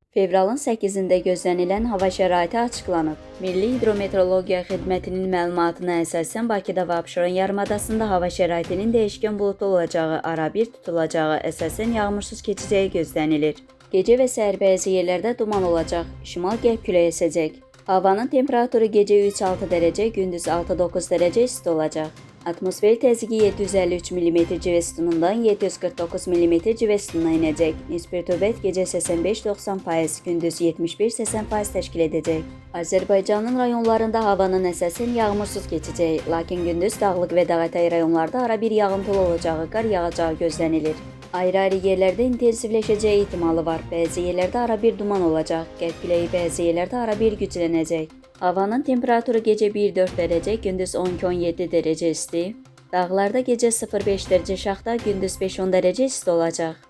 Fevralın 8-də gözlənilən hava şəraiti açıqlanıb. Milli Hidrometeorologiya Xidmətinin məlumatına əsasən Bakıda və Abşeron yarımadasında hava şəraitinin dəyişkən buludlu olacağı, arabir tutulacağı, əsasən yağmursuz keçəcəyi gözlənilir. Gecə və səhər bəzi yerlərdə duman olacaq, şimal-qərb küləyi əsəcək. Havanın temperaturu gecə 3-6 dərəcə, gündüz 6-9 dərəcə isti olacaq. Atmosfer təzyiqi 753 mm civə sütunundan 749 mm civə sütununa inəcək. Nisbi rütubət gecə 85-90%, gündüz 71-80% təşkil edəcək. Azərbaycanın rayonlarında havanın əsasən yağmursuz keçəcəyi, lakin gündüz dağlıq və dağətəyi rayonlarda arabir yağıntılı olacağı, qar yağacağı gözlənilir. Ayrı-ayrı yerlərdə intensivləşəcəyi ehtimalı var. Bəzi yerlərdə arabir duman olacaq. Qərb küləyi bəzi yerlərdə arabir güclənəcək. Havanın temperaturu gecə 1-4 dərəcə, gündüz 12-17 dərəcə isti. Dağlarda gecə 0-5 dərəcə şaxta, gündüz 5-10 dərəcə isti olacaq.